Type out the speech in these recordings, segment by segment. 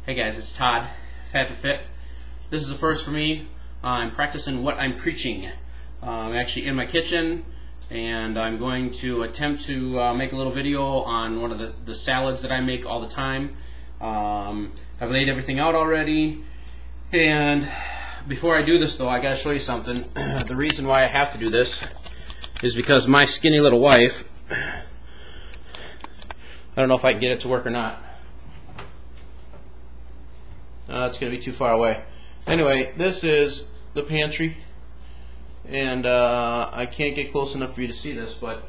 Hey guys, it's Todd, Fat to Fit. This is the first for me. I'm practicing what I'm preaching. I'm actually in my kitchen, and I'm going to attempt to make a little video on one of the salads that I make all the time. I've laid everything out already, and before I do this though, I gotta show you something. The reason why I have to do this is because my skinny little wife, I don't know if I can get it to work or not. It's going to be too far away. Anyway, this is the pantry, and I can't get close enough for you to see this, but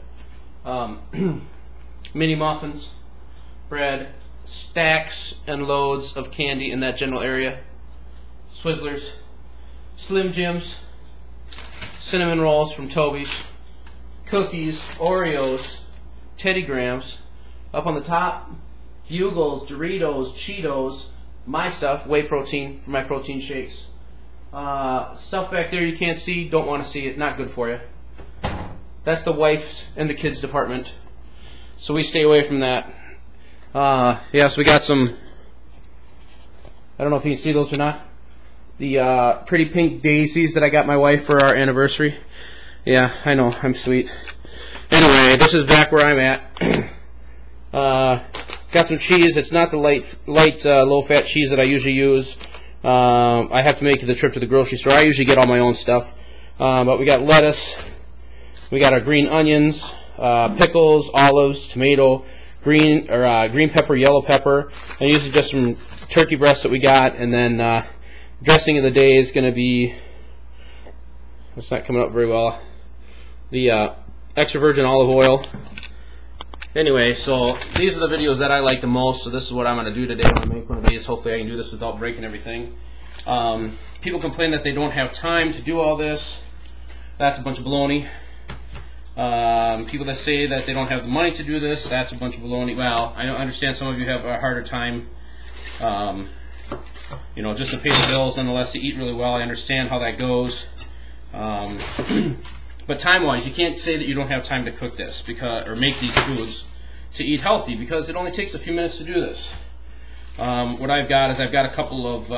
mini muffins, bread, stacks and loads of candy in that general area, Swizzlers, Slim Jims, cinnamon rolls from Toby's, cookies, Oreos, Teddy Grahams. Up on the top, Bugles, Doritos, Cheetos, my stuff, whey protein for my protein shakes. Stuff back there you can't see, don't want to see it, not good for you. That's the wife's and the kids department, so we stay away from that. Yeah, so we got some, I don't know if you can see those or not, the pretty pink daisies that I got my wife for our anniversary. Yeah, I know, I'm sweet. Anyway, this is back where I'm at. Got some cheese. It's not the light low-fat cheese that I usually use. I have to make the trip to the grocery store. I usually get all my own stuff. But we got lettuce. We got our green onions, pickles, olives, tomato, green pepper, yellow pepper. And usually just some turkey breasts that we got. And then dressing of the day is going to be, it's not coming up very well, the extra virgin olive oil. Anyway, so these are the videos that I like the most, so this is what I'm going to do today when I make one of these. Hopefully I can do this without breaking everything. People complain that they don't have time to do all this. That's a bunch of baloney. People that say that they don't have the money to do this, that's a bunch of baloney. Well, I understand some of you have a harder time, you know, just to pay the bills, nonetheless to eat really well. I understand how that goes. But time-wise, you can't say that you don't have time to cook this or make these foods to eat healthy, because it only takes a few minutes to do this. What I've got is I've got a couple of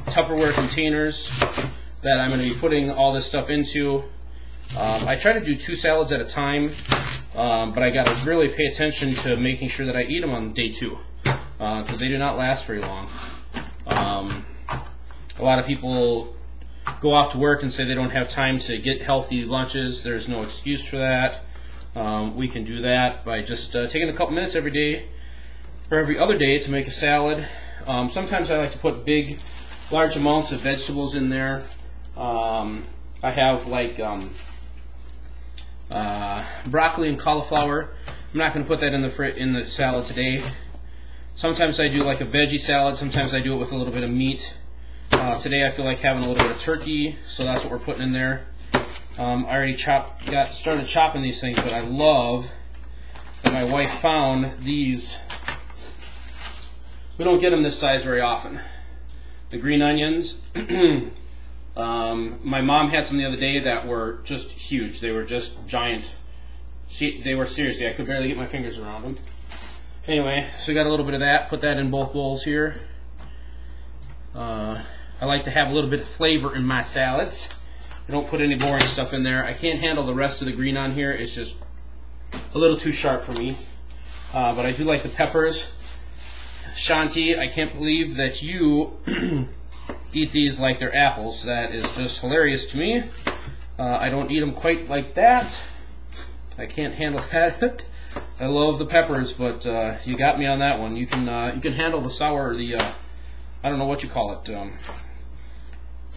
Tupperware containers that I'm going to be putting all this stuff into. I try to do 2 salads at a time, but I got to really pay attention to making sure that I eat them on day 2, because they do not last very long. A lot of people go off to work and say they don't have time to get healthy lunches. There's no excuse for that. We can do that by just taking a couple minutes every day or every other day to make a salad. Sometimes I like to put large amounts of vegetables in there. I have like broccoli and cauliflower. I'm not going to put that in the salad today. Sometimes I do like a veggie salad. Sometimes I do it with a little bit of meat. Today I feel like having a little bit of turkey, so that's what we're putting in there. I already got started chopping these things, but I love that my wife found these. We don't get them this size very often. The green onions. My mom had some the other day that were just huge. They were just giant. They were seriously, I could barely get my fingers around them. Anyway, so we got a little bit of that. Put that in both bowls here. I like to have a little bit of flavor in my salads. I don't put any boring stuff in there. I can't handle the rest of the green on here. It's just a little too sharp for me. But I do like the peppers. Shanti, I can't believe that you eat these like they're apples. That is just hilarious to me. I don't eat them quite like that. I can't handle that. I love the peppers, but you got me on that one. You can handle the sour, I don't know what you call it.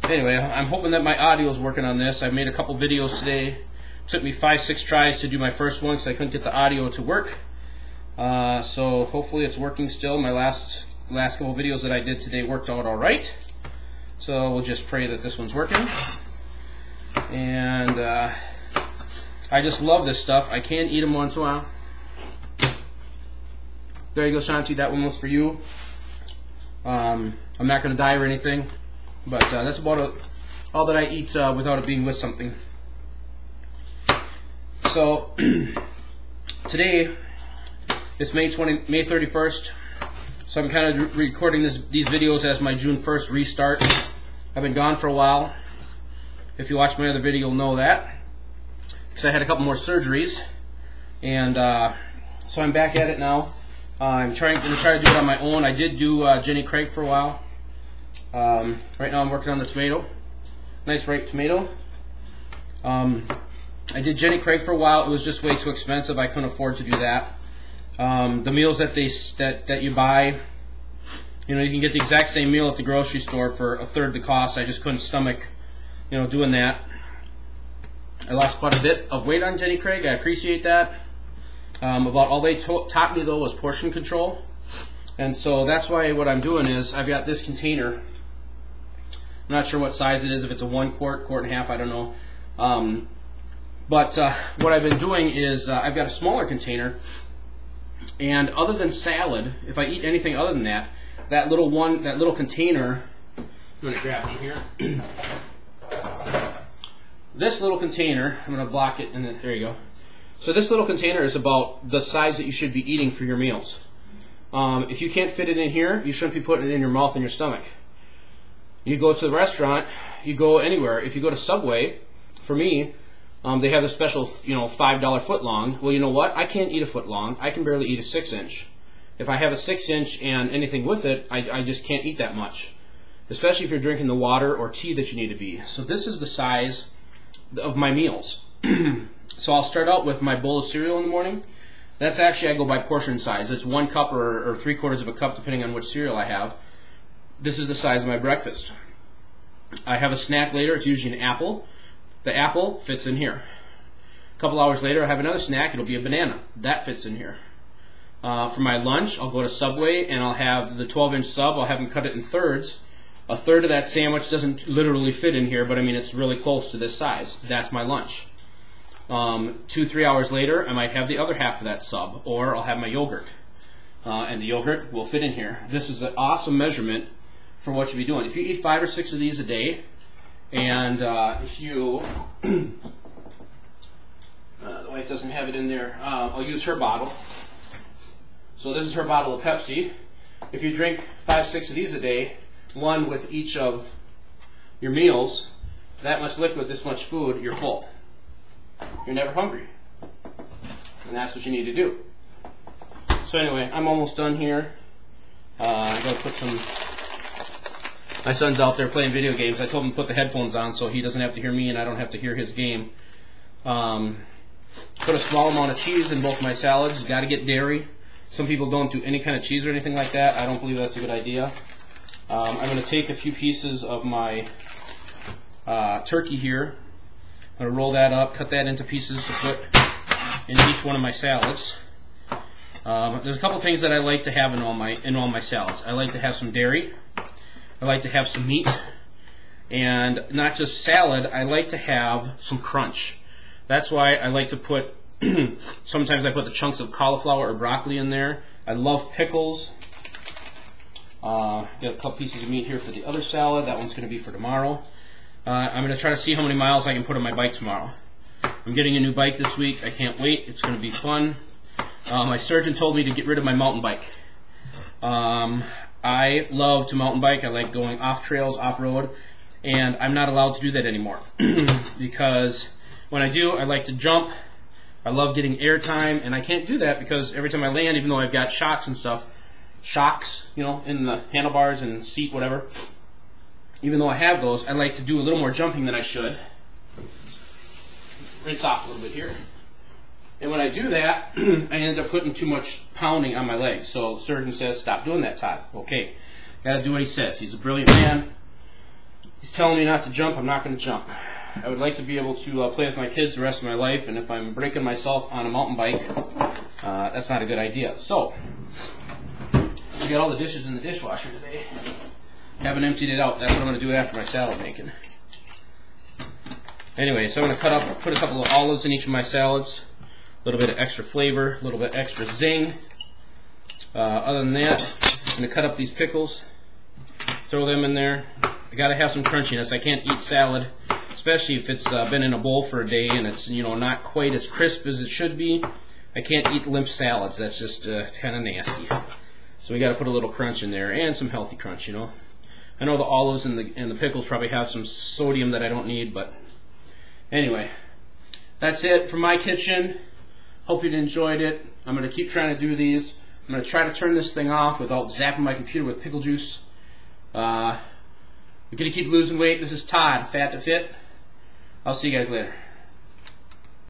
Anyway, I'm hoping that my audio is working on this. I've made a couple videos today. It took me 5-6 tries to do my first one because I couldn't get the audio to work. So hopefully it's working still. My last couple videos that I did today worked out all right. So we'll just pray that this one's working. And I just love this stuff. I can eat them once in a while. There you go, Shanti. That one was for you. I'm not going to die or anything, but that's about all that I eat without it being with something. So today it's May 31st. So I'm kind of recording these videos as my June 1st restart. I've been gone for a while. If you watch my other video, you'll know that. Because I had a couple more surgeries. And so I'm back at it now. I'm going to try to do it on my own. I did do Jenny Craig for a while. Right now I'm working on the tomato. Nice ripe tomato. I did Jenny Craig for a while. It was just way too expensive. I couldn't afford to do that. The meals that you buy, you know, you can get the exact same meal at the grocery store for a third the cost. I just couldn't stomach, you know, doing that. I lost quite a bit of weight on Jenny Craig. I appreciate that. About all they taught me though was portion control, and so that's why what I'm doing is I've got this container. I'm not sure what size it is. If it's a 1 quart, quart and a half, I don't know. But what I've been doing is I've got a smaller container, and other than salad, if I eat anything other than that, that little container. I'm going to grab me here. This little container, I'm going to block it, and then there you go. So this little container is about the size that you should be eating for your meals. If you can't fit it in here, you shouldn't be putting it in your mouth and your stomach. You go to the restaurant, you go anywhere. If you go to Subway, for me, they have the special, you know, $5 footlong. Well, you know what? I can't eat a footlong. I can barely eat a 6-inch. If I have a 6-inch and anything with it, I just can't eat that much. Especially if you're drinking the water or tea that you need to be. So this is the size of my meals. So I'll start out with my bowl of cereal in the morning. That's actually, I go by portion size. It's 1 cup or 3/4 of a cup, depending on which cereal I have. This is the size of my breakfast. I have a snack later. It's usually an apple. The apple fits in here. A couple hours later, I have another snack. It'll be a banana. That fits in here. For my lunch, I'll go to Subway and I'll have the 12-inch sub. I'll have them cut it in thirds. A third of that sandwich doesn't literally fit in here, but I mean it's really close to this size. That's my lunch. 2-3 hours later, I might have the other half of that sub, or I'll have my yogurt. And the yogurt will fit in here. This is an awesome measurement for what you'll be doing. If you eat 5 or 6 of these a day, and if you, the wife doesn't have it in there, I'll use her bottle. So this is her bottle of Pepsi. If you drink 5-6 of these a day, one with each of your meals, that much liquid, this much food, you're full. You're never hungry. And that's what you need to do. So anyway, I'm almost done here. I gotta put some. My son's out there playing video games. I told him to put the headphones on so he doesn't have to hear me and I don't have to hear his game. Put a small amount of cheese in both my salads. You gotta get dairy. Some people don't do any kind of cheese or anything like that. I don't believe that's a good idea. I'm going to take a few pieces of my turkey here. I'm going to roll that up, cut that into pieces to put in each one of my salads. There's a couple things that I like to have in all my salads. I like to have some dairy. I like to have some meat. And not just salad, I like to have some crunch. That's why I like to put, sometimes I put the chunks of cauliflower or broccoli in there. I love pickles. Got a couple pieces of meat here for the other salad. That one's going to be for tomorrow. I'm going to try to see how many miles I can put on my bike tomorrow. I'm getting a new bike this week. I can't wait. It's going to be fun. My surgeon told me to get rid of my mountain bike. I love to mountain bike. I like going off trails, off-road, and I'm not allowed to do that anymore because when I do, I like to jump. I love getting air time, and I can't do that because every time I land, even though I've got shocks and stuff, you know, in the handlebars and seat, whatever. Even though I have those, I like to do a little more jumping than I should. Rinse off a little bit here. And when I do that, I end up putting too much pounding on my legs. So the surgeon says, stop doing that, Todd. Okay, got to do what he says. He's a brilliant man. He's telling me not to jump. I'm not going to jump. I would like to be able to play with my kids the rest of my life, and if I'm breaking myself on a mountain bike, that's not a good idea. So, we got all the dishes in the dishwasher today. Haven't emptied it out. That's what I'm going to do after my salad making. Anyway, so I'm going to put a couple of olives in each of my salads. A little bit of extra flavor, a little bit extra zing. Other than that, I'm going to cut up these pickles, throw them in there. I got to have some crunchiness. I can't eat salad, especially if it's been in a bowl for a day and it's, you know, not quite as crisp as it should be. I can't eat limp salads. That's just it's kind of nasty. So we got to put a little crunch in there, and some healthy crunch, you know. I know the olives and the pickles probably have some sodium that I don't need, but anyway, that's it for my kitchen. Hope you enjoyed it. I'm going to keep trying to do these. I'm going to try to turn this thing off without zapping my computer with pickle juice. We're going to keep losing weight. This is Todd, Fat to Fit. I'll see you guys later.